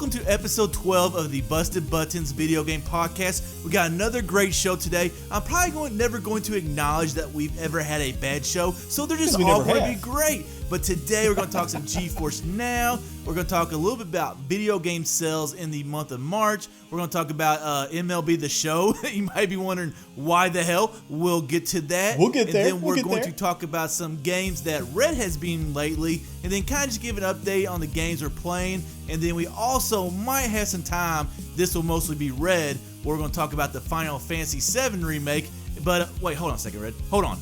welcome to episode 12 of the Busted Buttons video game podcast. We got another great show today. I'm probably never going to acknowledge that we've ever had a bad show, so they're just all going to be great. But today we're going to talk some GeForce Now. We're going to talk a little bit about video game sales in the month of March. We're going to talk about MLB The Show. You might be wondering why the hell. We'll get to that. We'll get there. And then we're going to talk about some games that Red has been lately, and then kind of just give an update on the games we're playing. And then we also might have some time. This will mostly be Red. We're going to talk about the Final Fantasy VII remake. But wait, hold on a second, Red. Hold on.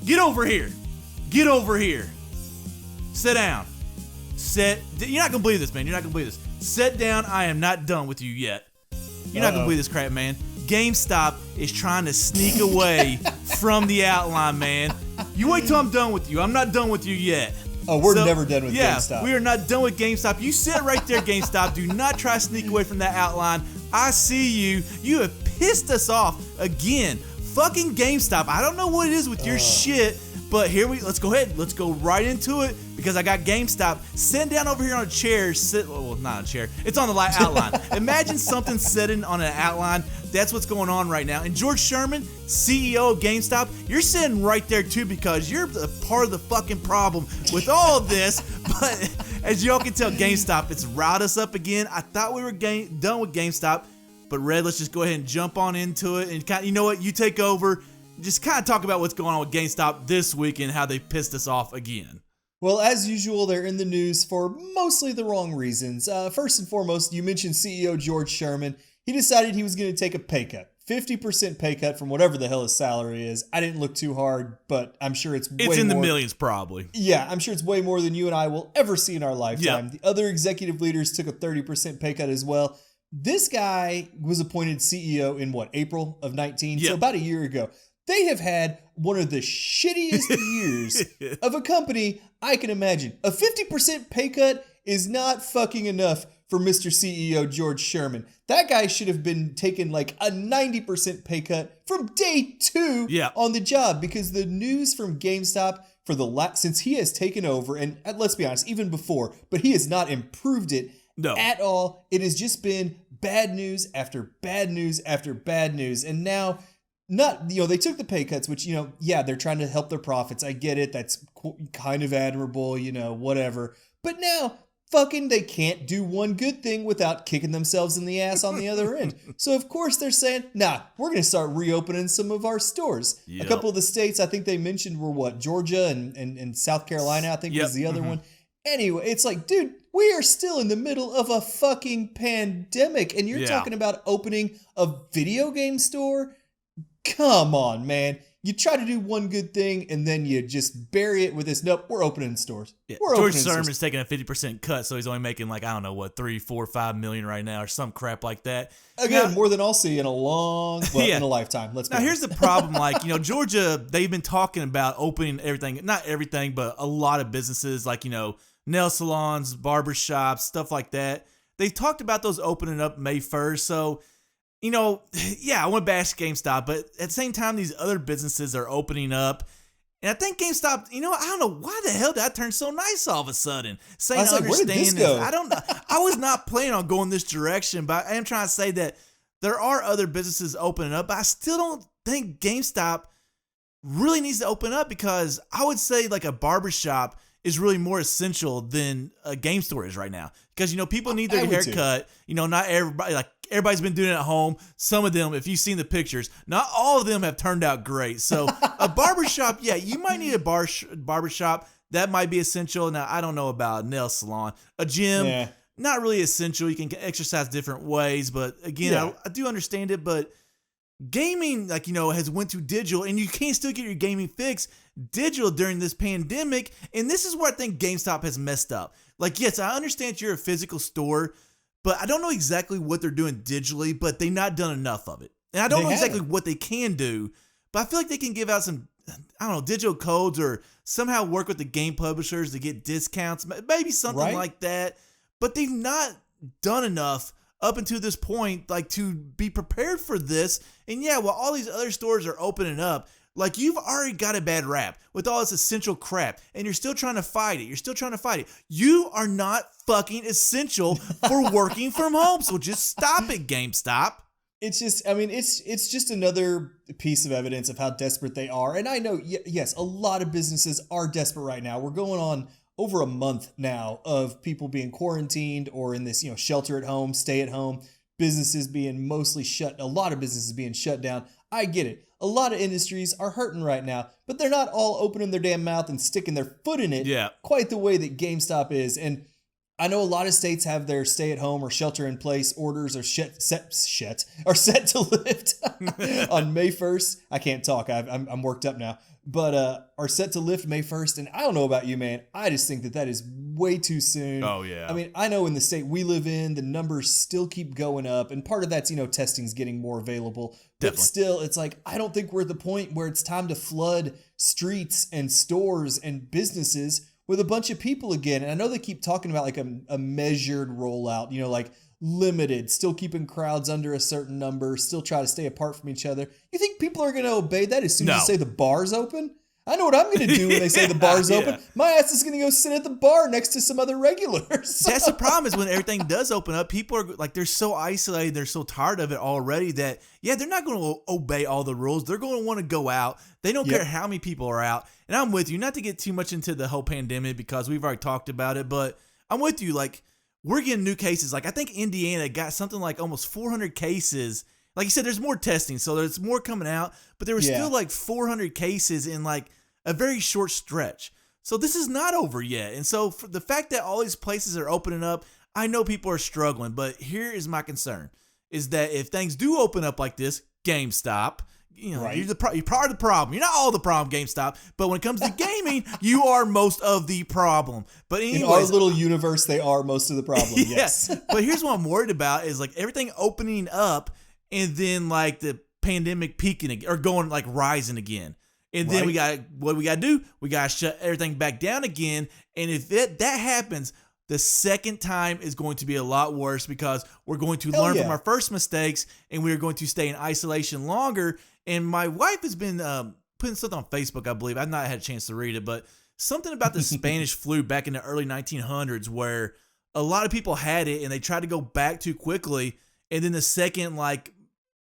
Get over here. Get over here. Sit down. You're not gonna believe this, man. You're not gonna believe this. Sit down. I am not done with you yet. You're not gonna believe this crap, man. GameStop is trying to sneak away from the outline, man. You wait till I'm done with you. I'm not done with you yet. Oh, we're never done with GameStop. Yeah, we are not done with GameStop. You sit right there, GameStop. Do not try to sneak away from that outline. I see you. You have pissed us off again. Fucking GameStop. I don't know what it is with your shit. But let's go ahead. Let's go right into it because I got GameStop sitting down over here on a chair. Well, not a chair. It's on the outline. Imagine something sitting on an outline. That's what's going on right now. And George Sherman, CEO of GameStop, you're sitting right there too because you're a part of the fucking problem with all of this. But as y'all can tell, GameStop, it's riled us up again. I thought we were done with GameStop. But Red, let's just go ahead and jump on into it. And you know what? You take over. Just kind of talk about what's going on with GameStop this week and how they pissed us off again. Well, as usual, they're in the news for mostly the wrong reasons. First and foremost, you mentioned CEO George Sherman. He decided he was going to take a pay cut. 50% pay cut from whatever the hell his salary is. I didn't look too hard, but I'm sure it's way more. It's in the millions, probably. Yeah, I'm sure it's way more than you and I will ever see in our lifetime. Yep. The other executive leaders took a 30% pay cut as well. This guy was appointed CEO in April of 19? Yep. So about a year ago. They have had one of the shittiest years of a company I can imagine. A 50% pay cut is not fucking enough for Mr. CEO George Sherman. That guy should have been taking like a 90% pay cut from day 2 on the job because the news from GameStop since he has taken over, and let's be honest, even before, but he has not improved it at all. It has just been bad news after bad news after bad news. And now they took the pay cuts, which, they're trying to help their profits. I get it. That's kind of admirable, whatever. But now, fucking, they can't do one good thing without kicking themselves in the ass on the other end. So, of course, they're saying, we're going to start reopening some of our stores. Yep. A couple of the states I think they mentioned were, Georgia and South Carolina, I think was the other one. Anyway, it's like, dude, we are still in the middle of a fucking pandemic. And you're talking about opening a video game store? Come on, man. You try to do one good thing and then you just bury it with this, nope, we're opening stores. Yeah. George Sherman's taking a 50% cut, so he's only making like, I don't know, 3, 4, 5 million right now or some crap like that. Again, more than I'll see in a in a lifetime. Let's be honest. Here's the problem. Georgia, they've been talking about opening everything, not everything, but a lot of businesses like, nail salons, barbershops, stuff like that. They've talked about those opening up May 1st, so I want to bash GameStop, but at the same time, these other businesses are opening up. And I think GameStop, I don't know why the hell did I turn so nice all of a sudden? Saying I was like, where did this go? I don't know. I was not planning on going this direction, but I am trying to say that there are other businesses opening up, but I still don't think GameStop really needs to open up because I would say like a barbershop is really more essential than a game store is right now. Because, people need their haircut. Not everybody, everybody's been doing it at home. Some of them, if you've seen the pictures, not all of them have turned out great. So a barbershop, you might need a barbershop. That might be essential. Now, I don't know about a nail salon. A gym, not really essential. You can exercise different ways. But again, I do understand it. But gaming, has went to digital, and you can't still get your gaming fix digital during this pandemic. And this is where I think GameStop has messed up. Yes, I understand you're a physical store, but I don't know exactly what they're doing digitally, but they've not done enough of it. And I don't know exactly what they can do, but I feel like they can give out some, digital codes or somehow work with the game publishers to get discounts, maybe something like that. But they've not done enough up until this point, to be prepared for this. And while all these other stores are opening up, Like, you've already got a bad rap with all this essential crap, and you're still trying to fight it. You are not fucking essential for working from home, so just stop it, GameStop. It's just, I mean, it's just another piece of evidence of how desperate they are. And I know, yes, a lot of businesses are desperate right now. We're going on over a month now of people being quarantined or in this, shelter at home, stay at home, businesses being mostly shut, a lot of businesses being shut down. I get it. A lot of industries are hurting right now, but they're not all opening their damn mouth and sticking their foot in it quite the way that GameStop is. And I know a lot of states have their stay-at-home or shelter-in-place orders are set to lift on May 1st. I can't talk. I'm worked up now. But are set to lift May 1st. And I don't know about you, man. I just think that is way too soon. Oh, yeah. I mean, I know in the state we live in, the numbers still keep going up. And part of that's, testing's getting more available. But still, it's like, I don't think we're at the point where it's time to flood streets and stores and businesses with a bunch of people again. And I know they keep talking about like a measured rollout, like limited, still keeping crowds under a certain number, still try to stay apart from each other. You think people are going to obey that as soon as they say the bar's open? I know what I'm going to do when they say the bar's open. My ass is going to go sit at the bar next to some other regulars. That's the problem is when everything does open up, people are like, they're so isolated. They're so tired of it already that, they're not going to obey all the rules. They're going to want to go out. They don't care how many people are out. And I'm with you, not to get too much into the whole pandemic because we've already talked about it, but I'm with you. Like, we're getting new cases. Like, I think Indiana got something like almost 400 cases. Like you said, there's more testing, so there's more coming out, but there was still like 400 cases in like a very short stretch. So this is not over yet. And so for the fact that all these places are opening up, I know people are struggling, but here is my concern, is that if things do open up like this, GameStop, you're part of the problem. You're not all the problem, GameStop, but when it comes to gaming, you are most of the problem. But anyways, in our little universe, they are most of the problem, yes. But here's what I'm worried about is like everything opening up and then like the pandemic peaking again, or going like rising again. And then we got to do? We got to shut everything back down again. And if that happens, the second time is going to be a lot worse because we're going to learn from our first mistakes and we're going to stay in isolation longer. And my wife has been putting something on Facebook, I believe. I've not had a chance to read it, but something about the Spanish flu back in the early 1900s where a lot of people had it and they tried to go back too quickly. And then the second like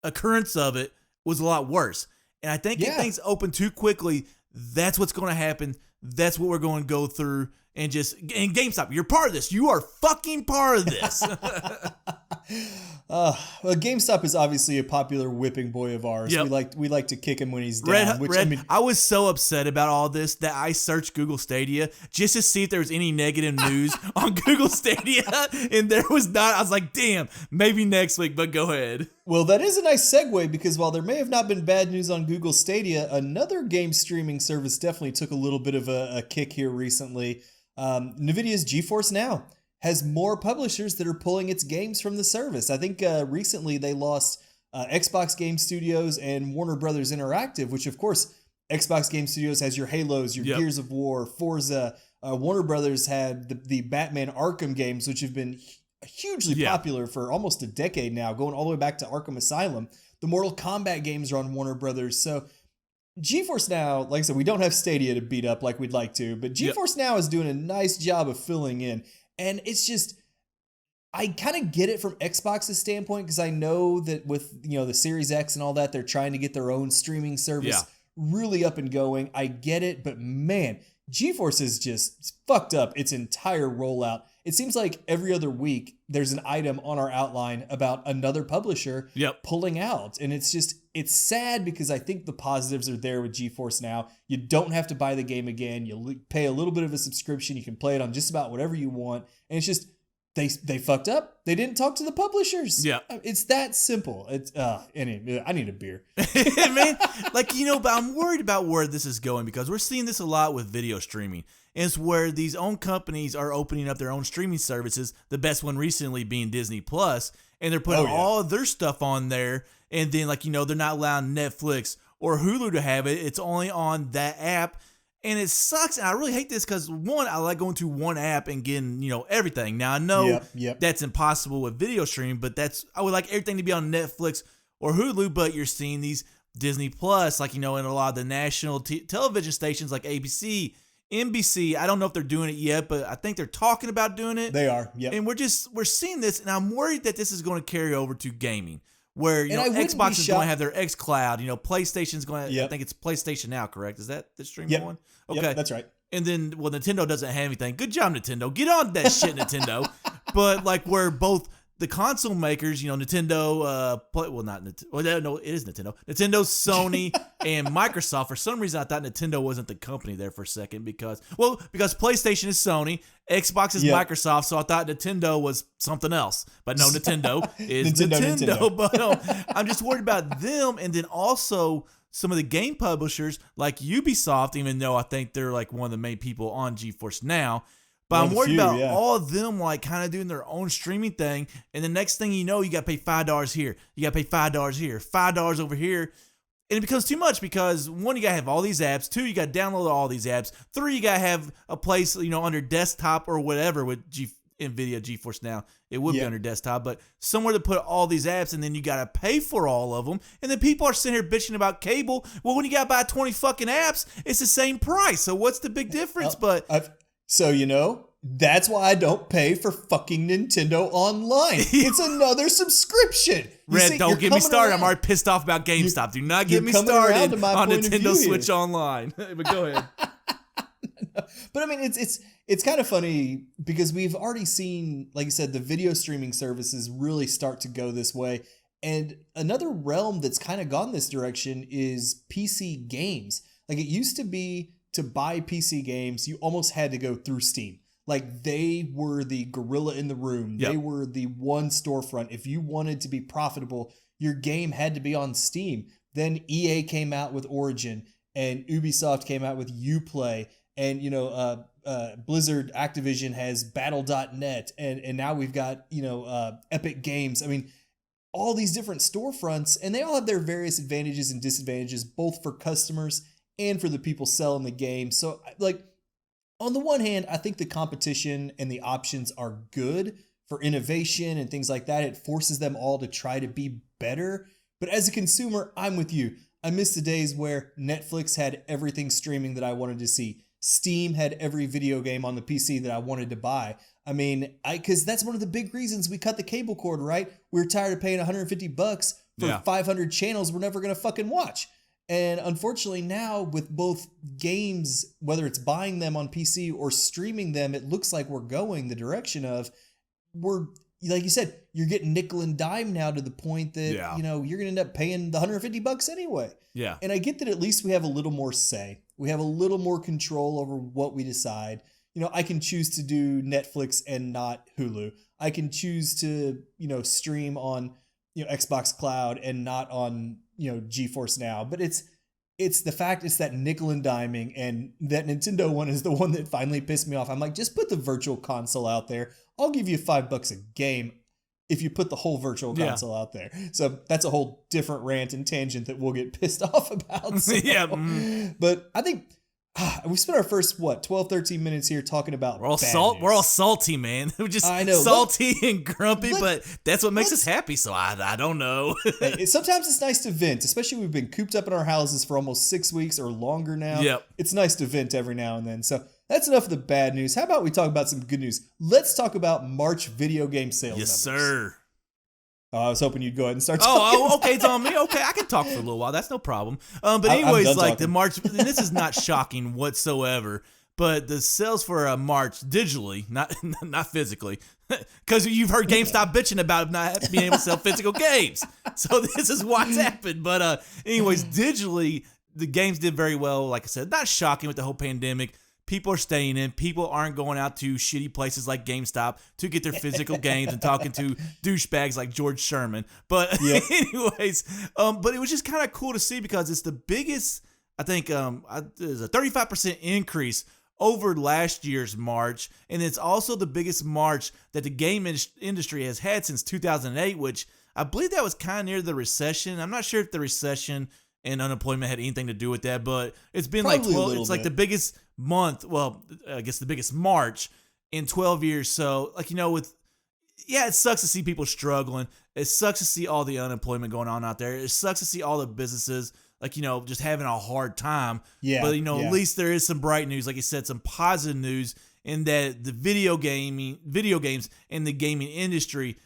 occurrence of it was a lot worse. And I think if things open too quickly, that's what's going to happen. That's what we're going to go through. And GameStop, you're part of this. You are fucking part of this. Well, GameStop is obviously a popular whipping boy of ours. Yep. We like to kick him when he's down. I was so upset about all this that I searched Google Stadia just to see if there was any negative news on Google Stadia, and there was not. I was like, damn, maybe next week, but go ahead. Well, that is a nice segue because while there may have not been bad news on Google Stadia, another game streaming service definitely took a little bit of a kick here recently. Nvidia's GeForce Now has more publishers that are pulling its games from the service. I think recently they lost Xbox Game Studios and Warner Brothers Interactive, which of course Xbox Game Studios has your Halos, your Gears of War, Forza. Warner Brothers had the Batman Arkham games, which have been hugely popular for almost a decade now, going all the way back to Arkham Asylum. The Mortal Kombat games are on Warner Brothers. So GeForce Now, like I said, we don't have Stadia to beat up like we'd like to, but GeForce Now is doing a nice job of filling in. And it's just, I kind of get it from Xbox's standpoint because I know that with, the Series X and all that, they're trying to get their own streaming service really up and going. I get it, but man, GeForce has just fucked up its entire rollout. It seems like every other week there's an item on our outline about another publisher pulling out. And it's sad because I think the positives are there with GeForce Now. You don't have to buy the game again. You pay a little bit of a subscription. You can play it on just about whatever you want. And it's just, they fucked up. They didn't talk to the publishers. Yeah. It's that simple. It's anyway, I need a beer. Man, but I'm worried about where this is going because we're seeing this a lot with video streaming. And it's where these own companies are opening up their own streaming services, the best one recently being Disney Plus, and they're putting all of their stuff on there. And then, they're not allowing Netflix or Hulu to have it. It's only on that app. And it sucks. And I really hate this because, one, I like going to one app and getting, everything. Now, I know that's impossible with video streaming, but I would like everything to be on Netflix or Hulu, but you're seeing these Disney Plus, like, in a lot of the national television stations like ABC, NBC. I don't know if they're doing it yet, but I think they're talking about doing it. They are, yep. And we're seeing this, and I'm worried that this is going to carry over to gaming, where Xbox is going to have their xCloud. PlayStation's going to. Yep. I think it's PlayStation Now, correct? Is that the streaming one? Okay, yep, that's right. And then, Nintendo doesn't have anything. Good job, Nintendo. Get on that shit, Nintendo. But like, where both the console makers, Nintendo, no, it is Nintendo. Nintendo, Sony, and Microsoft. For some reason, I thought Nintendo wasn't the company there for a second because PlayStation is Sony, Xbox is Microsoft, so I thought Nintendo was something else. But no, Nintendo is Nintendo. But I'm just worried about them, and then also some of the game publishers like Ubisoft, even though I think they're like one of the main people on GeForce Now. But I'm worried about all of them like kind of doing their own streaming thing. And the next thing you know, you got to pay $5 here. You got to pay $5 here, $5 over here. And it becomes too much because, one, you got to have all these apps. Two, you got to download all these apps. Three, you got to have a place, on your desktop or whatever with Nvidia GeForce Now. It would be on your desktop, but somewhere to put all these apps, and then you got to pay for all of them. And then people are sitting here bitching about cable. Well, when you got to buy 20 fucking apps, it's the same price. So what's the big difference? That's why I don't pay for fucking Nintendo Online. It's another subscription. Red, don't get me started. I'm already pissed off about GameStop. Do not get me started on Nintendo Switch Online. But go ahead. But I mean, it's kind of funny because we've already seen, like you said, the video streaming services really start to go this way. And another realm that's kind of gone this direction is PC games. Like, it used to be, to buy PC games, you almost had to go through Steam. Like, they were the gorilla in the room. Yep. They were the one storefront. If you wanted to be profitable, your game had to be on Steam. Then EA came out with Origin, and Ubisoft came out with Uplay, and Blizzard Activision has Battle.net, and now we've got Epic Games. I mean, all these different storefronts, and they all have their various advantages and disadvantages, both for customers and for the people selling the game. So, like, on the one hand, I think the competition and the options are good for innovation and things like that. It forces them all to try to be better. But as a consumer, I'm with you. I miss the days where Netflix had everything streaming that I wanted to see. Steam had every video game on the PC that I wanted to buy. I mean, because that's one of the big reasons we cut the cable cord, right? We were tired of paying $150 for 500 channels we're never going to fucking watch. And unfortunately now, with both games, whether it's buying them on PC or streaming them, it looks like we're going the direction of, like you said, you're getting nickel and dime now to the point that, you're going to end up paying the $150 anyway. Yeah. And I get that at least we have a little more say. We have a little more control over what we decide. I can choose to do Netflix and not Hulu. I can choose to, stream on, Xbox Cloud and not on, GeForce Now. But it's that nickel and diming, and that Nintendo one is the one that finally pissed me off. I'm like, just put the virtual console out there. I'll give you $5 a game if you put the whole virtual console out there. So that's a whole different rant and tangent that we'll get pissed off about. So. But I think we spent our first 12, 13 minutes here talking about we're all salty, man. We're just salty and grumpy, but that's what makes us happy. So I don't know. Sometimes it's nice to vent, especially we've been cooped up in our houses for almost 6 weeks or longer now. Yep. It's nice to vent every now and then. So that's enough of the bad news. How about we talk about some good news? Let's talk about March video game sales numbers. Sir. I was hoping you'd go ahead and start talking. Okay, it's on me. Okay, I can talk for a little while. That's no problem. But anyways, like the March, this is not shocking whatsoever. But the sales for March digitally, not physically, because you've heard GameStop bitching about not being able to sell physical games. So this is what's happened. But anyways, digitally, the games did very well. Like I said, not shocking with the whole pandemic. People are staying in. People aren't going out to shitty places like GameStop to get their physical games and talking to douchebags like George Sherman. But anyways, but it was just kind of cool to see because it's the biggest, I think, there's a 35% increase over last year's March. And it's also the biggest March that the game industry has had since 2008, which I believe that was kind of near the recession. I'm not sure if the recession and unemployment had anything to do with that, but it's been probably like 12, it's like the biggest month, well, I guess the biggest March in 12 years. So, like, yeah, it sucks to see people struggling. It sucks to see all the unemployment going on out there. It sucks to see all the businesses, like, just having a hard time. Yeah. But, at least there is some bright news. Like you said, some positive news in that the video games and the gaming industry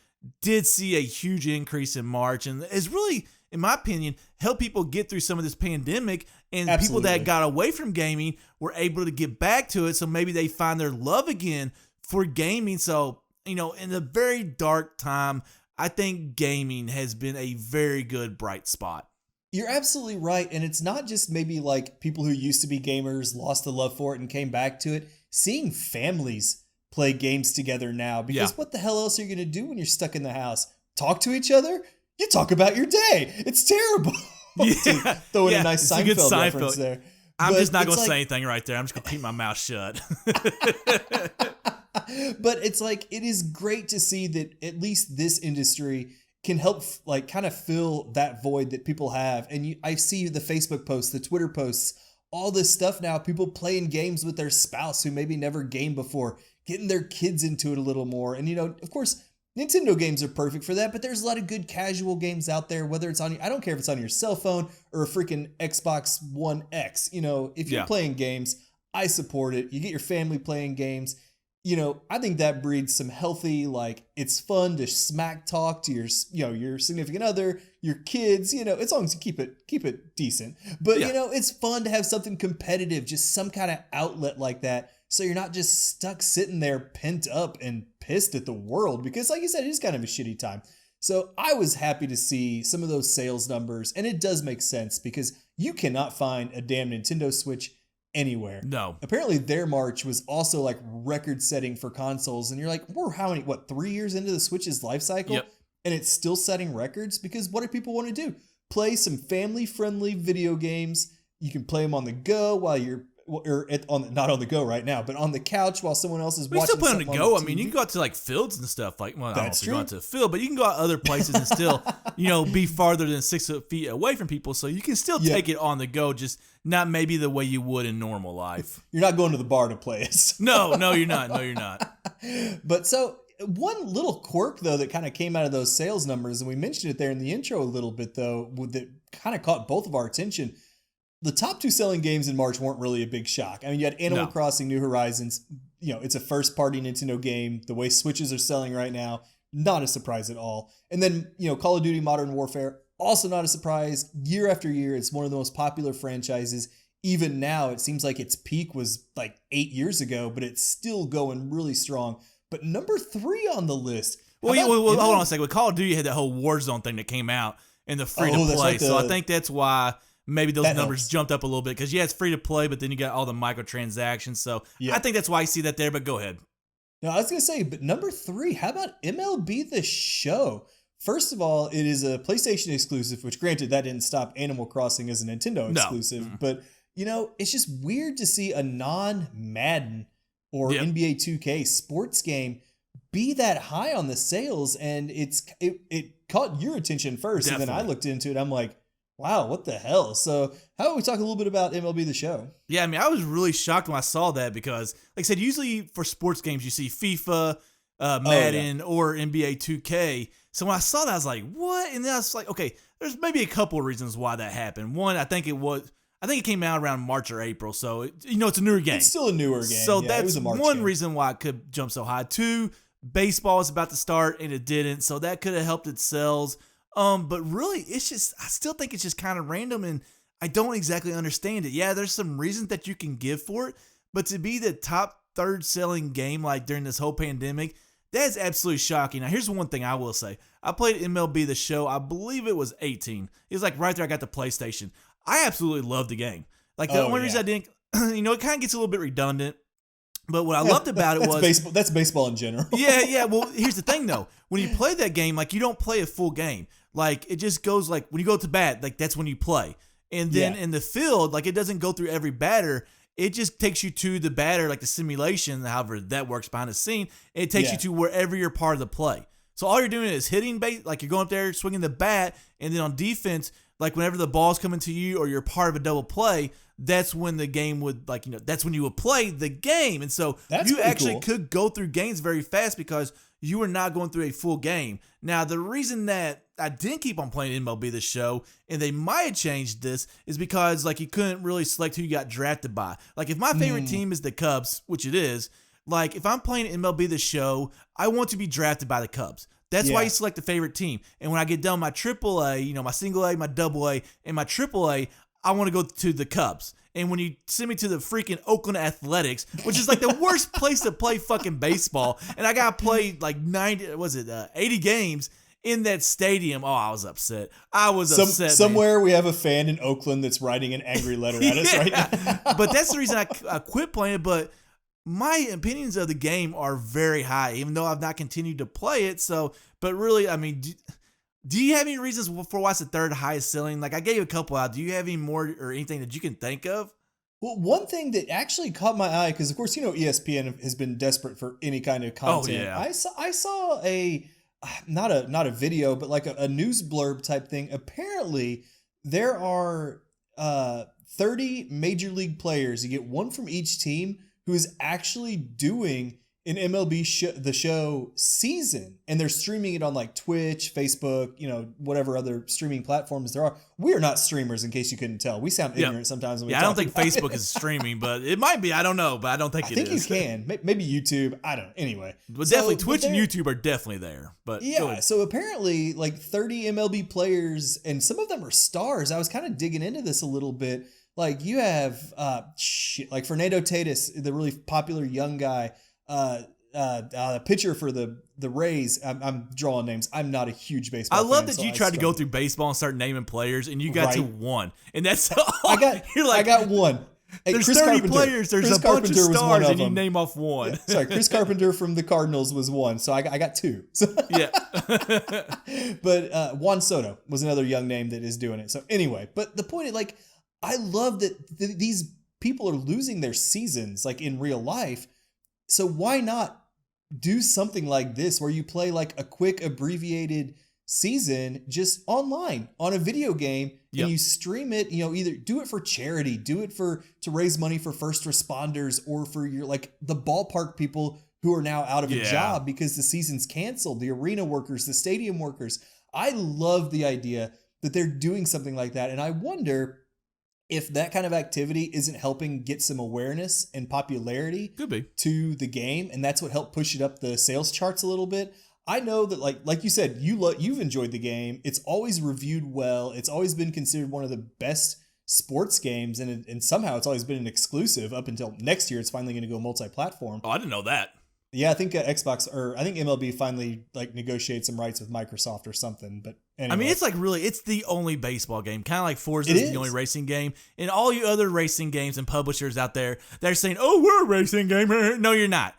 did see a huge increase in March, and it's really, in my opinion, helped people get through some of this pandemic, and people that got away from gaming were able to get back to it, so maybe they find their love again for gaming. So, in a very dark time, I think gaming has been a very good bright spot. You're absolutely right, and it's not just maybe like people who used to be gamers lost the love for it and came back to it. Seeing families play games together now, because what the hell else are you going to do when you're stuck in the house? Talk to each other? You talk about your day. It's terrible. Throw in a nice Seinfeld reference there. I'm just not going to say anything right there. I'm just going to keep my mouth shut. But it's like, it is great to see that at least this industry can help like kind of fill that void that people have. And I see the Facebook posts, the Twitter posts, all this stuff now, people playing games with their spouse who maybe never gamed before, getting their kids into it a little more. And, of course, Nintendo games are perfect for that, but there's a lot of good casual games out there, whether it's I don't care if it's on your cell phone or a freaking Xbox One X. If you're playing games, I support it. You get your family playing games. I think that breeds some healthy, like, it's fun to smack talk to your significant other, your kids, as long as you keep it decent. But, it's fun to have something competitive, just some kind of outlet like that. So you're not just stuck sitting there pent up and pissed at the world, because like you said, it is kind of a shitty time. So I was happy to see some of those sales numbers, and it does make sense because you cannot find a damn Nintendo Switch anywhere. No. Apparently their March was also like record setting for consoles, and you're like, we're 3 years into the Switch's life cycle? Yep. And it's still setting records? Because what do people want to do? Play some family friendly video games. You can play them on the go while you're not on the go right now, but on the couch while someone else is watching. Still put on the go. I mean, you can go out to like fields and stuff. Like, well, I don't know if That's you're going to a field, but you can go out other places and still, be farther than 6 feet away from people. So you can still take it on the go, just not maybe the way you would in normal life. You're not going to the bar to play it. No, you're not. No, you're not. But so one little quirk though that kind of came out of those sales numbers, and we mentioned it there in the intro a little bit though, that kind of caught both of our attention. The top 2 selling games in March weren't really a big shock. I mean, you had Animal Crossing New Horizons. It's a first-party Nintendo game. The way Switches are selling right now, not a surprise at all. And then, Call of Duty Modern Warfare, also not a surprise. Year after year, it's one of the most popular franchises. Even now, it seems like its peak was like 8 years ago, but it's still going really strong. But number 3 on the list. Well, hold on a second. With Call of Duty, you had that whole Warzone thing that came out in the free-to-play. Right, so I think that's why maybe those numbers jumped up a little bit, because it's free to play, but then you got all the microtransactions. So I think that's why I see that there, but go ahead. No, I was going to say, but number 3, how about MLB The Show? First of all, it is a PlayStation exclusive, which granted, that didn't stop Animal Crossing as a Nintendo exclusive. No. But, it's just weird to see a non-Madden or NBA 2K sports game be that high on the sales. And it caught your attention first. Definitely. And then I looked into it. I'm like, wow, what the hell? So how about we talk a little bit about MLB The Show? Yeah, I mean, I was really shocked when I saw that, because, like I said, usually for sports games, you see FIFA, Madden, or NBA 2K. So when I saw that, I was like, what? And then I was like, okay, there's maybe a couple of reasons why that happened. One, I think it came out around March or April. So, it's a newer game. It's still a newer game. So that's one reason why it could jump so high. 2, baseball was about to start and it didn't. So that could have helped its sales. But really, I still think it's just kind of random, and I don't exactly understand it. Yeah, there's some reasons that you can give for it, but to be the top 3rd selling game like during this whole pandemic, that's absolutely shocking. Now, here's one thing I will say. I played MLB The Show. I believe it was 18. It was like right there I got the PlayStation. I absolutely loved the game. Like, the only reason I didn't, it kind of gets a little bit redundant. But what I loved about it was that's baseball in general. Yeah. Well, here's the thing though. When you play that game, like, you don't play a full game. Like, it just goes, like, when you go to bat, like, that's when you play. And then in the field, like, it doesn't go through every batter. It just takes you to the batter, like the simulation, however that works behind the scene. It takes you to wherever you're part of the play. So all you're doing is hitting base, like, you're going up there swinging the bat, and then on defense, like whenever the ball's coming to you or you're part of a double play, that's when the game would that's when you would play the game. And so you actually could go through games very fast because you were not going through a full game. Now, the reason that I didn't keep on playing MLB The Show, and they might have changed this, is because like you couldn't really select who you got drafted by. Like if my favorite team is the Cubs, which it is, like if I'm playing MLB The Show, I want to be drafted by the Cubs. That's why you select the favorite team. And when I get done my AAA, my single A, my double A, and my AAA, I want to go to the Cubs. And when you send me to the freaking Oakland Athletics, which is like the worst place to play fucking baseball, and I got to play like 80 games in that stadium. Oh, I was upset. Upset. Somewhere we have a fan in Oakland that's writing an angry letter at us right now. But that's the reason I quit playing it. But my opinions of the game are very high, even though I've not continued to play it. So, but really, I mean, do you have any reasons for why it's the third highest selling? Like I gave you a couple out. Do you have any more or anything that you can think of? Well, one thing that actually caught my eye, because of course, ESPN has been desperate for any kind of content. Oh, yeah. I saw a, not a video, but like a news blurb type thing. Apparently there are 30 major league players. You get one from each team who is actually doing an MLB The Show season, and they're streaming it on like Twitch, Facebook, whatever other streaming platforms there are. We are not streamers, in case you couldn't tell. We sound ignorant sometimes when we talk. I don't think Facebook is streaming, but it might be. I don't know, but I don't think it is. I think you can. Maybe YouTube. I don't know. Anyway. But definitely Twitch and YouTube are definitely there. But yeah, so apparently like 30 MLB players, and some of them are stars. I was kind of digging into this a little bit. Like you have like Fernando Tatis, the really popular young guy, pitcher for the Rays. I'm drawing names. I'm not a huge baseball fan. I love that you tried to go through baseball and start naming players, and you got to one. And that's all. I got one. Hey, there's Chris 30 Carpenter. players. There's Chris a bunch Carpenter of stars, and you them. name off one. Yeah, sorry, Chris Carpenter from the Cardinals was one, so I got two. Yeah. But Juan Soto was another young name that is doing it. So anyway, but the point is, like, I love that these people are losing their seasons, like in real life. So why not do something like this where you play like a quick abbreviated season just online on a video game and you stream it, either do it for charity, do it to raise money for first responders or for your like the ballpark people who are now out of a job because the season's canceled, the arena workers, the stadium workers. I love the idea that they're doing something like that. And I wonder if that kind of activity isn't helping get some awareness and popularity to the game, and that's what helped push it up the sales charts a little bit. I know that like you said, you've enjoyed the game. It's always reviewed well. It's always been considered one of the best sports games, and somehow it's always been an exclusive up until next year. It's finally going to go multi-platform. Oh, I didn't know that. Yeah, I think Xbox, or I think MLB finally like negotiated some rights with Microsoft or something. But anyway. I mean, it's like really, it's the only baseball game, kind of like Forza is the only racing game. And all you other racing games and publishers out there, they're saying, "Oh, we're a racing game." No, you're not.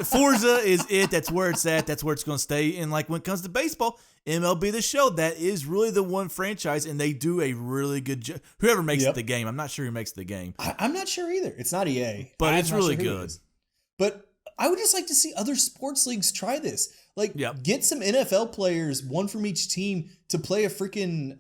Forza is it. That's where it's at. That's where it's going to stay. And like when it comes to baseball, MLB The Show, that is really the one franchise, and they do a really good job. Whoever makes the game, I'm not sure who makes the game. I'm not sure either. It's not EA, but it's really good. But I would just like to see other sports leagues try this. Like, get some NFL players, one from each team, to play a freaking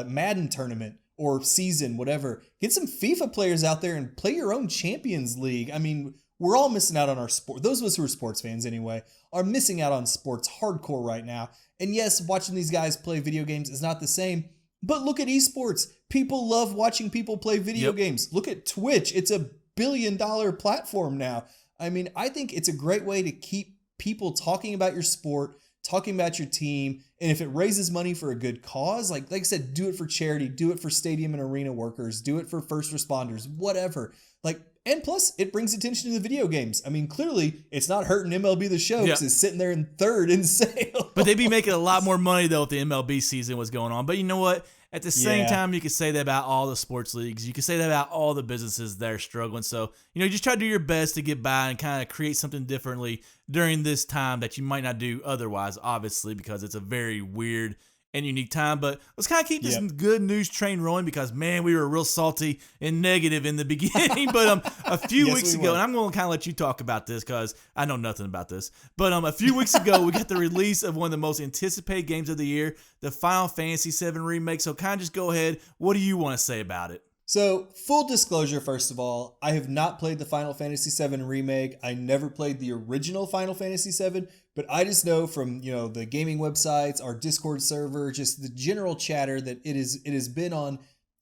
Madden tournament or season, whatever. Get some FIFA players out there and play your own Champions League. I mean, we're all missing out on our sport. Those of us who are sports fans, anyway, are missing out on sports hardcore right now. And yes, watching these guys play video games is not the same. But look at esports. People love watching people play video games. Look at Twitch. It's a billion-dollar platform now. I mean, I think it's a great way to keep people talking about your sport, talking about your team, and if it raises money for a good cause, like I said, do it for charity, do it for stadium and arena workers, do it for first responders, whatever. Like, and plus, it brings attention to the video games. I mean, clearly, it's not hurting MLB The Show because it's sitting there in third in sales. But they'd be making a lot more money, though, if the MLB season was going on. But you know what? At the same time, you could say that about all the sports leagues. You could say that about all the businesses that are struggling. So, just try to do your best to get by and kind of create something differently during this time that you might not do otherwise, obviously, because it's a very weird and unique time. But let's kind of keep this good news train rolling because, man, we were real salty and negative in the beginning. But a few weeks ago, and I'm going to kind of let you talk about this because I know nothing about this. But a few weeks ago, we got the release of one of the most anticipated games of the year, the Final Fantasy VII Remake. So kind of just go ahead. What do you want to say about it? So, full disclosure, first of all, I have not played the Final Fantasy VII Remake. I never played the original Final Fantasy VII, but I just know from, the gaming websites, our Discord server, just the general chatter that it has been on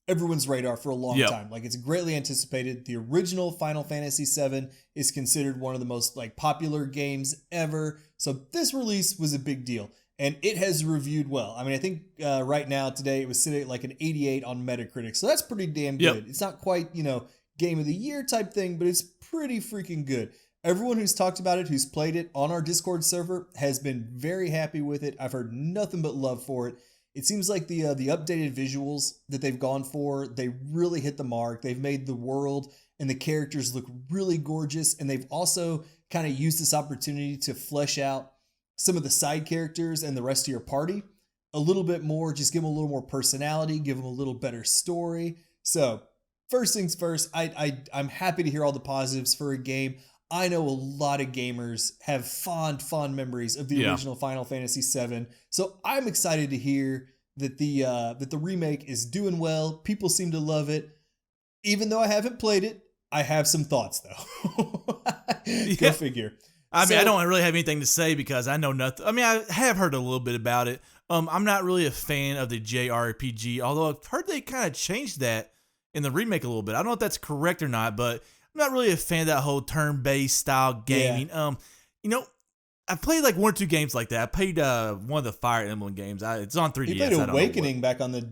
everyone's radar for a long time. Like, it's greatly anticipated. The original Final Fantasy VII is considered one of the most popular games ever. So, this release was a big deal. And it has reviewed well. I mean, I think right now, today, it was sitting at an 88 on Metacritic. So that's pretty damn good. Yep. It's not quite, game of the year type thing, but it's pretty freaking good. Everyone who's talked about it, who's played it on our Discord server, has been very happy with it. I've heard nothing but love for it. It seems like the updated visuals that they've gone for, they really hit the mark. They've made the world and the characters look really gorgeous. And they've also kind of used this opportunity to flesh out some of the side characters and the rest of your party a little bit more, just give them a little more personality, give them a little better story. So first things first, I'm happy to hear all the positives for a game. I know a lot of gamers have fond memories of the original Final Fantasy VII. So I'm excited to hear that the remake is doing well. People seem to love it. Even though I haven't played it, I have some thoughts though. Go figure. I mean, I don't really have anything to say because I know nothing. I mean, I have heard a little bit about it. I'm not really a fan of the JRPG, although I've heard they kind of changed that in the remake a little bit. I don't know if that's correct or not, but I'm not really a fan of that whole turn-based style gaming. Yeah. I played one or two games like that. I played one of the Fire Emblem games. It's on 3DS. You played Awakening back on the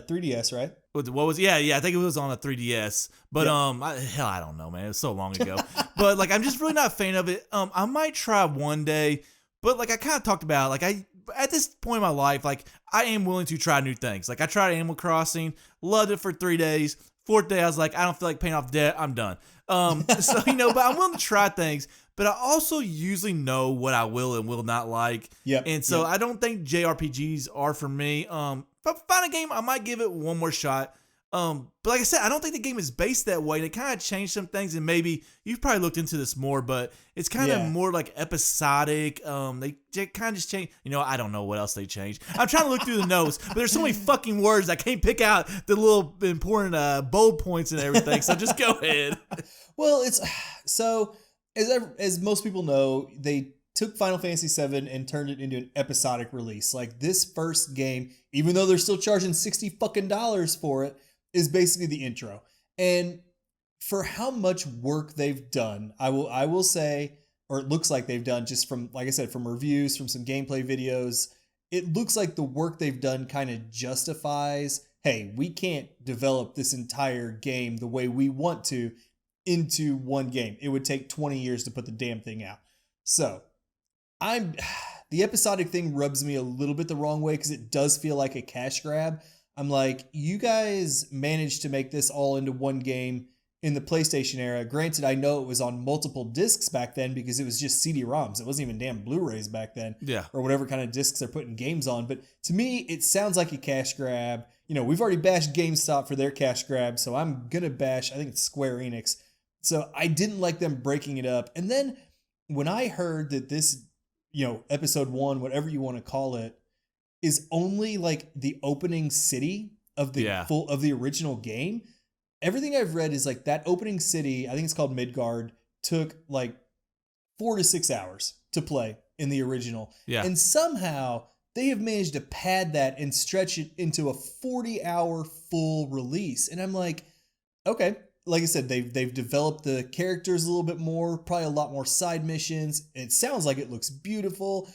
3DS, right? What was? Yeah. I think it was on a 3DS. But I don't know, man. It was so long ago. But I'm just really not a fan of it. I might try one day. But I kind of talked about at this point in my life, I am willing to try new things. I tried Animal Crossing, loved it for 3 days. Fourth day, I was like, I don't feel like paying off debt. I'm done. So but I'm willing to try things. But I also usually know what I will and will not like. Yep. And so I don't think JRPGs are for me. If I find a game, I might give it one more shot. But like I said, I don't think the game is based that way. They kind of changed some things, and maybe you've probably looked into this more, but it's kind of more episodic. They kind of just changed. I don't know what else they changed. I'm trying to look through the notes, but there's so many fucking words I can't pick out the little important bold points and everything. So just go ahead. Well, it's so as most people know, they took Final Fantasy VII and turned it into an episodic release. This first game, even though they're still charging $60 fucking for it, is basically the intro. And for how much work they've done, I will say, or it looks like they've done, just from, like I said, from reviews, from some gameplay videos, it looks like the work they've done kind of justifies, hey, we can't develop this entire game the way we want to into one game. It would take 20 years to put the damn thing out. So the episodic thing rubs me a little bit the wrong way because it does feel like a cash grab. I'm like, you guys managed to make this all into one game in the PlayStation era. Granted, I know it was on multiple discs back then because it was just CD-ROMs. It wasn't even damn Blu-rays back then. Yeah. Or whatever kind of discs they're putting games on. But to me, it sounds like a cash grab. We've already bashed GameStop for their cash grab, so I'm going to bash, I think it's Square Enix. So I didn't like them breaking it up. And then when I heard that this, episode 1, whatever you want to call it, is only the opening city of the of the original game. Everything I've read is that opening city, I think it's called Midgard, took 4 to 6 hours to play in the original. Yeah. And somehow they have managed to pad that and stretch it into a 40-hour full release. And I'm like, okay. Like I said, they've developed the characters a little bit more, probably a lot more side missions. It sounds like it looks beautiful.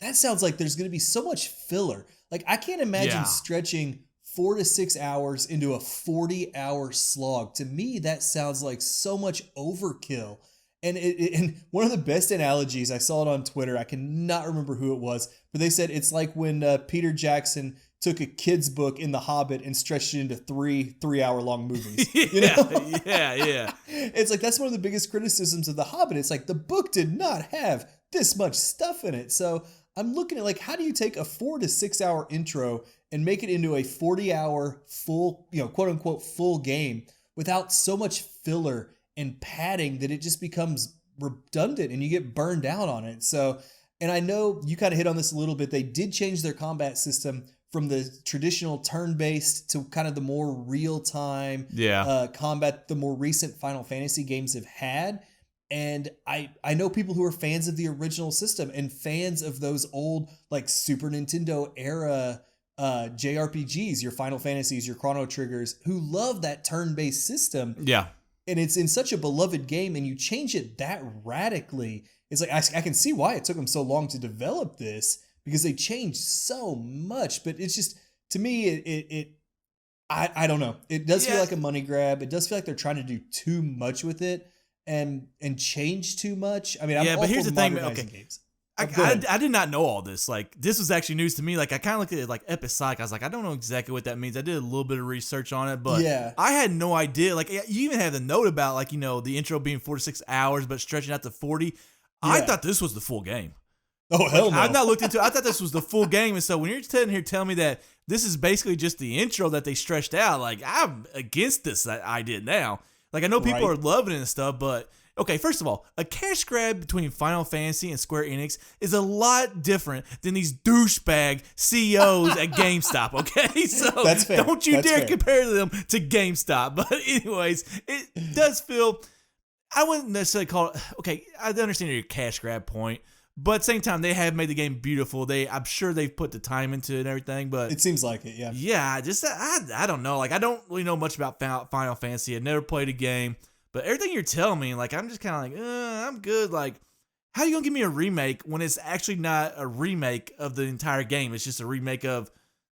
That sounds like there's going to be so much filler. I can't imagine stretching 4 to 6 hours into a 40-hour slog. To me, that sounds like so much overkill. And and one of the best analogies, I saw it on Twitter. I cannot remember who it was, but they said it's like when Peter Jackson took a kid's book in The Hobbit and stretched it into three-hour-long movies. Yeah. It's that's one of the biggest criticisms of The Hobbit. It's the book did not have this much stuff in it. So I'm looking at like, how do you take a 4 to 6 hour intro and make it into a 40-hour full, quote unquote full game without so much filler and padding that it just becomes redundant and you get burned out on it. So, and I know you kind of hit on this a little bit. They did change their combat system from the traditional turn-based to kind of the more real-time combat the more recent Final Fantasy games have had. And I know people who are fans of the original system and fans of those old like Super Nintendo era JRPGs, your Final Fantasies, your Chrono Triggers, who love that turn-based system. Yeah. And it's in such a beloved game, and you change it that radically. It's like, I can see why it took them so long to develop this, because they changed so much. But it's just, to me, I don't know. It does feel like a money grab. It does feel like they're trying to do too much with it and change too much. I mean, I'm all but here's for the thing. modernizing Okay. games. I did not know all this. Like, this was actually news to me. Like, I kind of looked at it like episodic. I was like, I don't know exactly what that means. I did a little bit of research on it, but I had no idea. Like, you even have the note about, like, the intro being 4 to 6 hours, but stretching out to 40. Yeah. I thought this was the full game. Oh, hell no. I've not looked into it. I thought this was the full game. And so when you're sitting here telling me that this is basically just the intro that they stretched out, like, I'm against this idea now. Like, I know people are loving it and stuff, but... Okay, first of all, a cash grab between Final Fantasy and Square Enix is a lot different than these douchebag CEOs at GameStop, okay? So That's fair. Don't you dare compare them to GameStop. But anyways, it does feel, I wouldn't necessarily call it, okay, I understand your cash grab point, but at the same time, they have made the game beautiful. I'm sure they've put the time into it and everything, but... It seems like it, yeah. Yeah, just, I don't know. Like, I don't really know much about Final Fantasy. I never played a game. But everything you're telling me, like, I'm just kind of like, I'm good. Like, how are you going to give me a remake when it's actually not a remake of the entire game? It's just a remake of,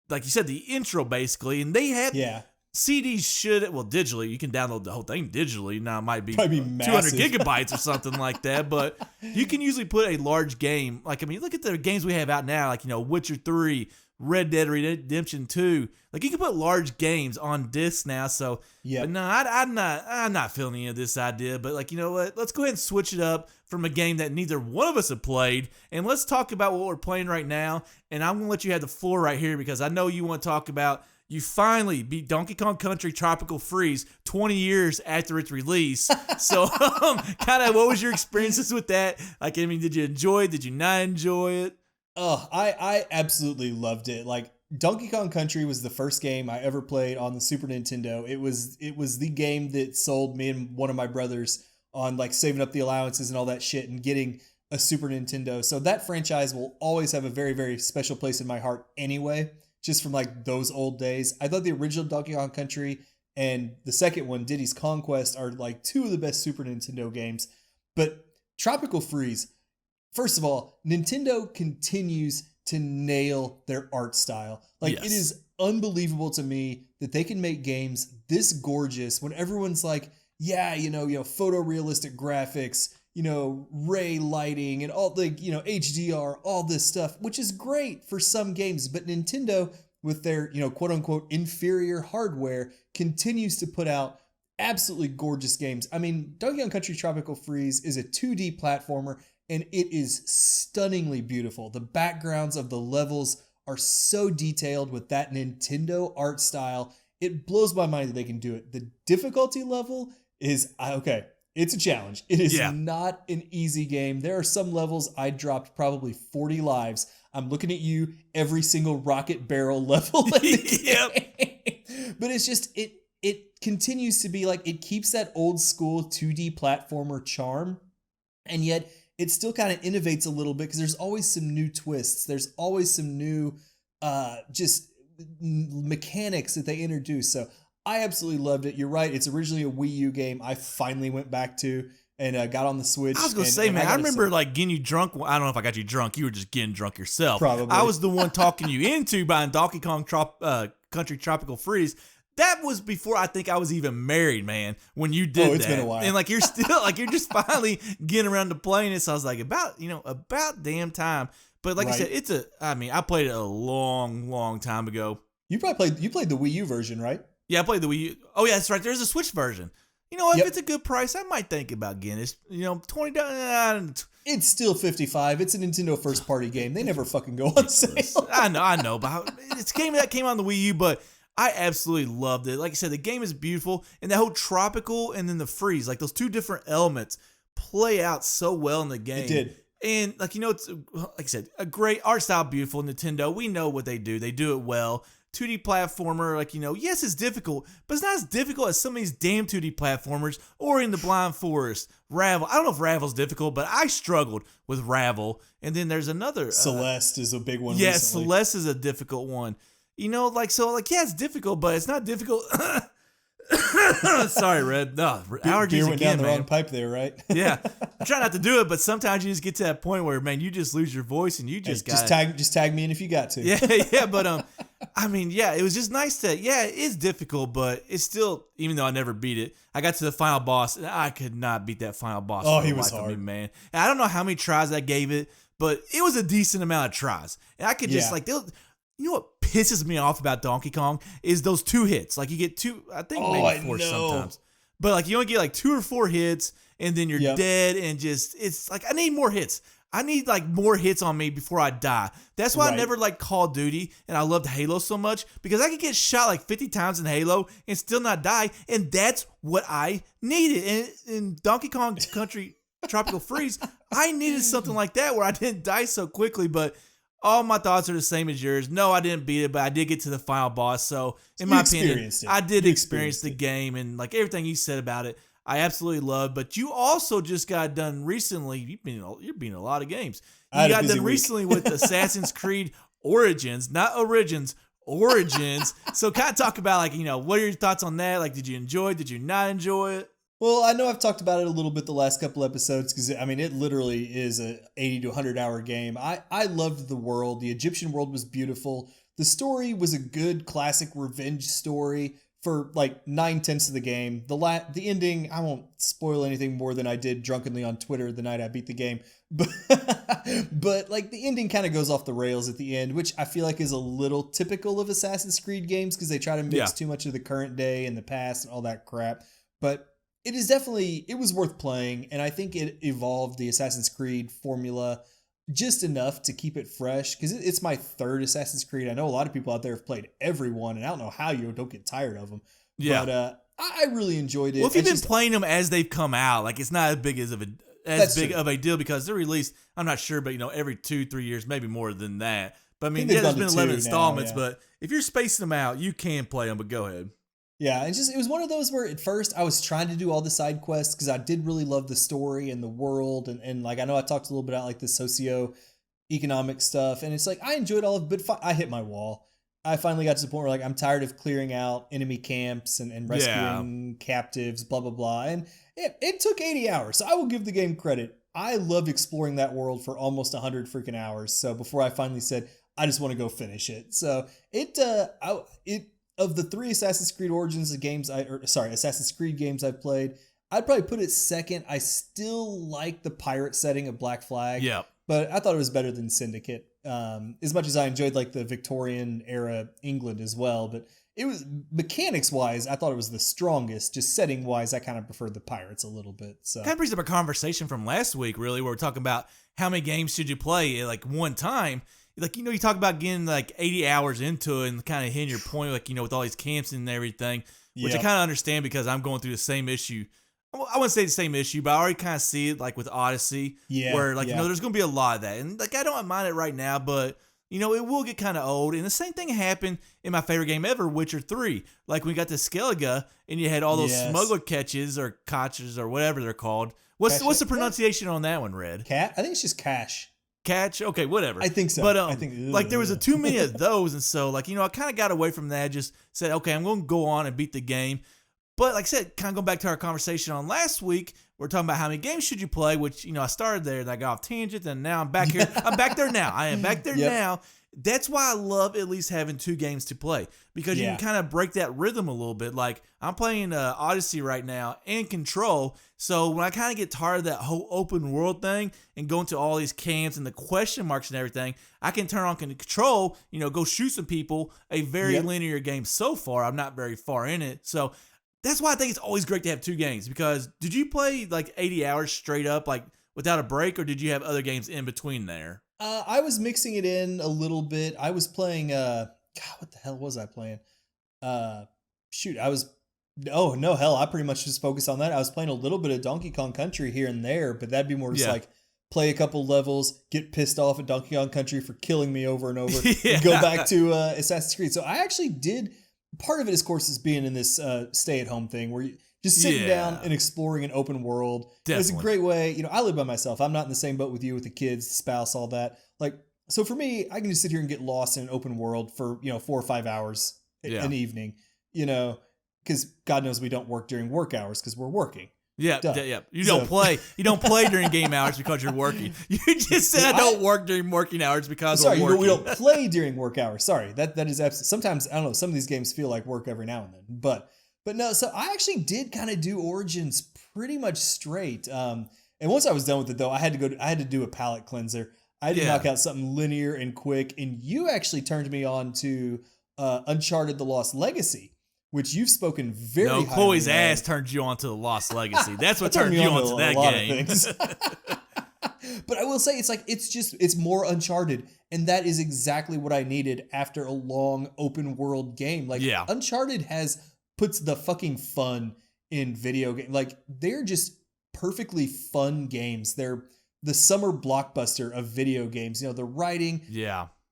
like you said, the intro, basically. And they have CDs digitally. You can download the whole thing digitally. Now, it might be 200 gigabytes or something like that. But you can usually put a large game. Like, I mean, look at the games we have out now, like, Witcher 3, Red Dead Redemption 2. Like, you can put large games on discs now, so but no, I'm not feeling any of this idea. But, like, you know what? Let's go ahead and switch it up from a game that neither one of us have played, and let's talk about what we're playing right now. And I'm gonna let you have the floor right here, because I know you want to talk about, you finally beat Donkey Kong Country Tropical Freeze 20 years after its release. So, kind of, what was your experiences with that? Like, I mean, did you enjoy it? Did you not enjoy it? Oh, I absolutely loved it. Like, Donkey Kong Country was the first game I ever played on the Super Nintendo. It was the game that sold me and one of my brothers on, like, saving up the allowances and all that shit and getting a Super Nintendo. So that franchise will always have a very, very special place in my heart anyway, just from, like, those old days. I thought the original Donkey Kong Country and the second one, Diddy's Conquest, are, like, two of the best Super Nintendo games. But Tropical Freeze, first of all, Nintendo continues to nail their art style. Like, it is unbelievable to me that they can make games this gorgeous when everyone's like, photorealistic graphics, ray lighting and all the, HDR, all this stuff, which is great for some games. But Nintendo, with their, quote unquote inferior hardware, continues to put out absolutely gorgeous games. I mean, Donkey Kong Country Tropical Freeze is a 2D platformer, and it is stunningly beautiful. The backgrounds of the levels are so detailed with that Nintendo art style. It blows my mind that they can do it. The difficulty level is, okay, it's a challenge. It is not an easy game. There are some levels I dropped probably 40 lives. I'm looking at you, every single rocket barrel level in the game. But it's just, it continues to be like, it keeps that old school 2D platformer charm, and yet it still kind of innovates a little bit because there's always some new twists. There's always some new just mechanics that they introduce. So I absolutely loved it. You're right. It's originally a Wii U game. I finally went back to and got on the Switch. I was going to say, man, I remember like getting you drunk. I don't know if I got you drunk. You were just getting drunk yourself. Probably. I was the one talking you into buying Donkey Kong Country Tropical Freeze. That was before I think I was even married, man, when you did that. It's been a while. And like you're still like you're just finally getting around to playing it. So I was like, about damn time. But like I said, I played it a long, long time ago. You played the Wii U version, right? Yeah, I played the Wii U. Oh yeah, that's right. There's a Switch version. You know, if it's a good price, I might think about getting it. $20. It's still $55. It's a Nintendo first party game. They never fucking go on sale. I know, but it's a game that came on the Wii U, but I absolutely loved it. Like I said, the game is beautiful, and that whole tropical and then the freeze, like those two different elements play out so well in the game. It did. And like, it's, like I said, a great art style, beautiful Nintendo. We know what they do. They do it well. 2D platformer, like, yes, it's difficult, but it's not as difficult as some of these damn 2D platformers or in the Blind Forest. Ravel. I don't know if Ravel's difficult, but I struggled with Ravel. And then there's another. Celeste is a big one. Yeah, recently. Celeste is a difficult one. Yeah, it's difficult, but it's not difficult. Sorry, Red. No, allergies Beer went again, down the man. wrong pipe there, right? Yeah, I try not to do it, but sometimes you just get to that point where, man, you just lose your voice and you just got just tag me in if you got to. Yeah, but it was just nice to. Yeah, it is difficult, but it's still, even though I never beat it, I got to the final boss and I could not beat that final boss. Oh, he was hard, man. And I don't know how many tries I gave it, but it was a decent amount of tries, and I could just you know what pisses me off about Donkey Kong is those 2 hits. Like you get 2, I think maybe 4 sometimes. But like you only get like 2 or 4 hits and then you're dead, and it's like I need more hits. I need like more hits on me before I die. That's why I never liked Call of Duty and I loved Halo so much, because I could get shot like 50 times in Halo and still not die, and that's what I needed. And in Donkey Kong Country Tropical Freeze, I needed something like that where I didn't die so quickly, but all my thoughts are the same as yours. No, I didn't beat it, but I did get to the final boss. So, in my opinion, I did experience the game, and like everything you said about it, I absolutely loved. But you also just got done recently. You're beating a lot of games. You got done recently with Assassin's Creed Origins, not Origins, Origins. So, kind of talk about what are your thoughts on that? Like, did you enjoy it? Did you not enjoy it? Well, I know I've talked about it a little bit the last couple episodes because, it literally is a 80 to 100 hour game. I loved the world. The Egyptian world was beautiful. The story was a good classic revenge story for like 9/10 of the game. The ending, I won't spoil anything more than I did drunkenly on Twitter the night I beat the game. But like the ending kind of goes off the rails at the end, which I feel like is a little typical of Assassin's Creed games because they try to mix too much of the current day and the past and all that crap. But it was worth playing, and I think it evolved the Assassin's Creed formula just enough to keep it fresh, because it's my 3rd Assassin's Creed. I know a lot of people out there have played every one, and I don't know how you don't get tired of them. Yeah. But I really enjoyed it. Well, if you've been playing them as they've come out, like it's not as big of a deal because they're released, I'm not sure, but every 2-3 years, maybe more than that. But there's been 11 installments, but if you're spacing them out, you can play them, but go ahead. Yeah, it was one of those where at first I was trying to do all the side quests because I did really love the story and the world, and like I know I talked a little bit about like the socio-economic stuff, and it's like I enjoyed all of it, but I hit my wall. I finally got to the point where like I'm tired of clearing out enemy camps and rescuing captives, blah blah blah, and it took 80 hours. So I will give the game credit. I loved exploring that world for almost 100 freaking hours. So before I finally said I just want to go finish it, so of the 3 Assassin's Creed Assassin's Creed games I've played, I'd probably put it second. I still like the pirate setting of Black Flag. Yeah. But I thought it was better than Syndicate. As much as I enjoyed like the Victorian era England as well, but it was mechanics wise, I thought it was the strongest. Just setting wise, I kind of preferred the pirates a little bit. So kind of brings up a conversation from last week, really, where we're talking about how many games should you play at like one time. Like, you talk about getting like 80 hours into it and kind of hitting your point, like, with all these camps and everything, which I kind of understand because I'm going through the same issue. I wouldn't say the same issue, but I already kind of see it like with Odyssey, where like, there's going to be a lot of that. And like, I don't mind it right now, but it will get kind of old. And the same thing happened in my favorite game ever, Witcher 3. Like when we got to Skellige and you had all those smuggler catches or catches or whatever they're called. What's the pronunciation on that one, Red? Cat? I think it's just Cash. Catch? Okay, whatever. I think so. But I think like there was too many of those, and so like I kind of got away from that. Just said, okay, I'm going to go on and beat the game. But like I said, kind of going back to our conversation on last week, we're talking about how many games should you play. Which I started there and I got off tangent, and now I'm back here. I'm back there now. I am back there now. That's why I love at least having 2 games to play, because you can kind of break that rhythm a little bit. Like I'm playing Odyssey right now and Control. So when I kind of get tired of that whole open world thing and going to all these camps and the question marks and everything, I can turn on Control, go shoot some people. A very linear game so far. I'm not very far in it. So that's why I think it's always great to have 2 games, because did you play like 80 hours straight up, like without a break, or did you have other games in between there? I was mixing it in a little bit. I was playing, God, what the hell was I playing? Shoot, I pretty much just focused on that. I was playing a little bit of Donkey Kong Country here and there, but that'd be more just like play a couple levels, get pissed off at Donkey Kong Country for killing me over and over, and go back to Assassin's Creed. So I actually did, part of it, of course, is being in this stay-at-home thing where you just sitting down and exploring an open world. Definitely. It's a great way. I live by myself. I'm not in the same boat with you, with the kids, the spouse, all that. So for me, I can just sit here and get lost in an open world for, 4 or 5 hours an evening, because God knows we don't work during work hours because we're working. Yeah. You don't play during game hours because you're working. You just said I don't work during working hours because we're working. We don't play during work hours. Sorry, that is absolutely. Sometimes I don't know. Some of these games feel like work every now and then, but no. So I actually did kind of do Origins pretty much straight. And once I was done with it, though, I had to do a palate cleanser. I had to knock out something linear and quick. And you actually turned me on to Uncharted: The Lost Legacy, which you've spoken very highly. Chloe's ass turned you on to the Lost Legacy. That's what turned you on to that game. But I will say, it's more Uncharted, and that is exactly what I needed after a long open world game. Uncharted puts the fucking fun in video games. They're just perfectly fun games. They're the summer blockbuster of video games. The writing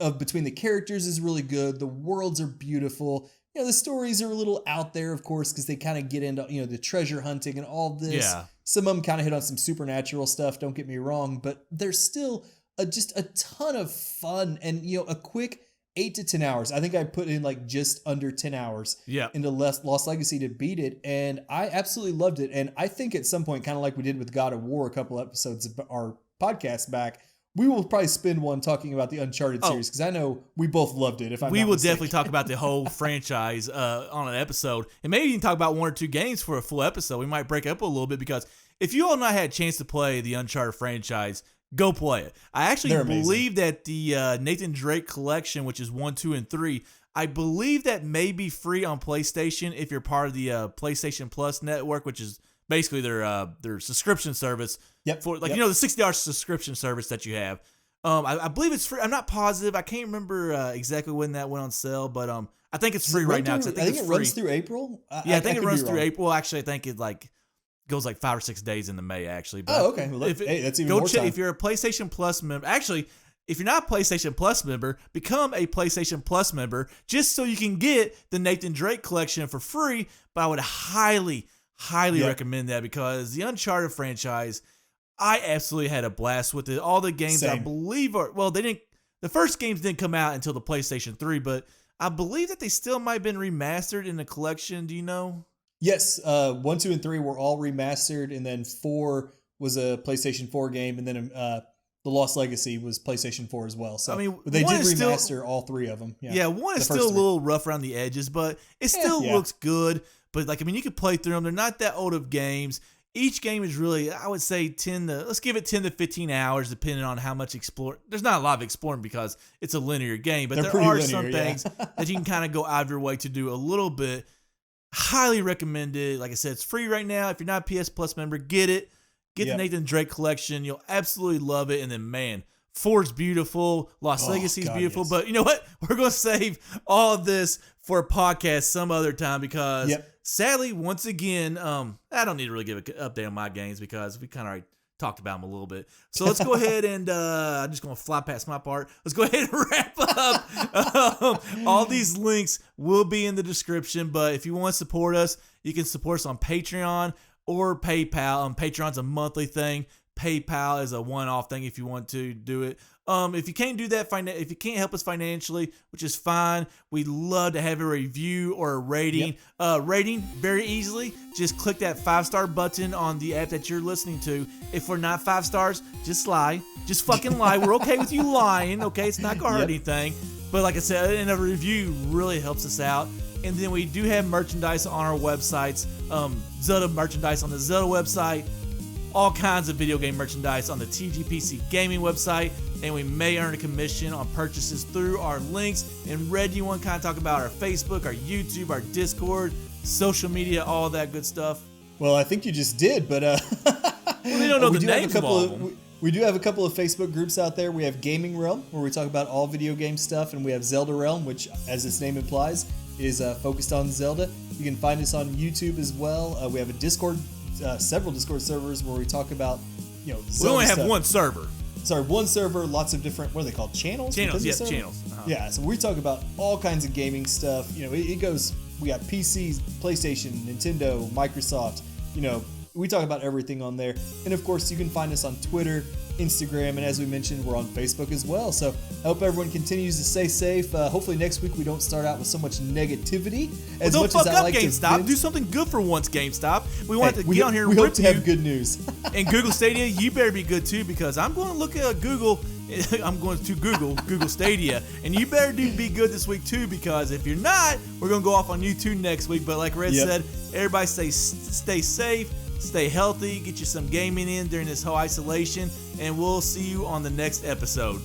of between the characters is really good. The worlds are beautiful. The stories are a little out there, of course, because they kind of get into, the treasure hunting and all this. Yeah. Some of them kind of hit on some supernatural stuff, don't get me wrong, but there's still just a ton of fun and, a quick 8 to 10 hours. I think I put in just under 10 hours into Lost Legacy to beat it, and I absolutely loved it. And I think at some point, kind of like we did with God of War a couple episodes of our podcast back, we will probably spend one talking about the Uncharted series, because I know we both loved it. We will definitely talk about the whole franchise on an episode, and maybe even talk about 1 or 2 games for a full episode. We might break up a little bit, because if you all not had a chance to play the Uncharted franchise, go play it. I actually believe that the Nathan Drake collection, which is 1, 2, and 3, I believe that may be free on PlayStation if you're part of the PlayStation Plus network, which is basically their subscription service. For the $60 subscription service that you have. I believe it's free. I'm not positive. I can't remember exactly when that went on sale, but I think it's free right now. I think it runs through April. I think it runs through April. Actually, I think it goes 5 or 6 days into May. Actually, but okay. Well, that's even more time. If you're a PlayStation Plus member, actually, if you're not a PlayStation Plus member, become a PlayStation Plus member just so you can get the Nathan Drake collection for free. But I would highly recommend that, because the Uncharted franchise, I absolutely had a blast with it. All the games I believe the first games didn't come out until the PlayStation 3, but I believe that they still might have been remastered in the collection. Do you know? Yes. 1, 2, and 3 were all remastered, and then 4 was a PlayStation 4 game, and then The Lost Legacy was PlayStation 4 as well. So they did remaster all 3 of them. Yeah, 1 is still a little rough around the edges, but it still looks good. But you can play through them. They're not that old of games. Each game is really, I would say, let's give it 10 to 15 hours, depending on how much explore. There's not a lot of exploring because it's a linear game, but there are some things that you can kind of go out of your way to do a little bit. Highly recommended. Like I said, it's free right now. If you're not a PS Plus member, get it. Get the Nathan Drake collection. You'll absolutely love it. And then, man, 4's beautiful. Lost Legacy's beautiful. Yes. But you know what? We're going to save all of this for a podcast some other time, because sadly, once again, I don't need to really give an update on my games because we kind of already talked about them a little bit. So let's go ahead and I'm just going to fly past my part. Let's go ahead and wrap up. All these links will be in the description, but if you want to support us, you can support us on Patreon or PayPal. Patreon's a monthly thing. PayPal is a one-off thing if you want to do it. If you can't do that, if you can't help us financially, which is fine, we'd love to have a review or a rating. Rating very easily. Just click that 5-star button on the app that you're listening to. If we're not 5 stars, just lie. Just fucking lie. We're okay with you lying. Okay, it's not gonna hurt anything. But like I said, and a review really helps us out. And then we do have merchandise on our websites. Zelda merchandise on the Zelda website. All kinds of video game merchandise on the TGPC Gaming website, and we may earn a commission on purchases through our links. And Red, you want to kind of talk about our Facebook, our YouTube, our Discord, social media, all that good stuff? Well, I think you just did, but Well, they don't know the names of all of them. We do have a couple of Facebook groups out there. We have Gaming Realm, where we talk about all video game stuff, and we have Zelda Realm, which, as its name implies, is focused on Zelda. You can find us on YouTube as well. We have a Discord, several Discord servers where we talk about, Zelda we only have stuff. one server. Sorry, one server, lots of different, what are they called? Channels? Channels, yes, channels. Yeah, so we talk about all kinds of gaming stuff. It goes, we got PCs, PlayStation, Nintendo, Microsoft, we talk about everything on there. And of course, you can find us on Twitter, Instagram, and as we mentioned, we're on Facebook as well. So I hope everyone continues to stay safe. Hopefully next week we don't start out with so much negativity. Don't fuck up GameStop. Do something good for once, GameStop. We want to get on here and we rip hope to have good news. And Google Stadia, you better be good too, because I'm going to look at Google. I'm going to Google Stadia, and you better be good this week too, because if you're not, we're going to go off on YouTube next week. But like Red said, everybody stay safe. Stay healthy, get you some gaming in during this whole isolation, and we'll see you on the next episode.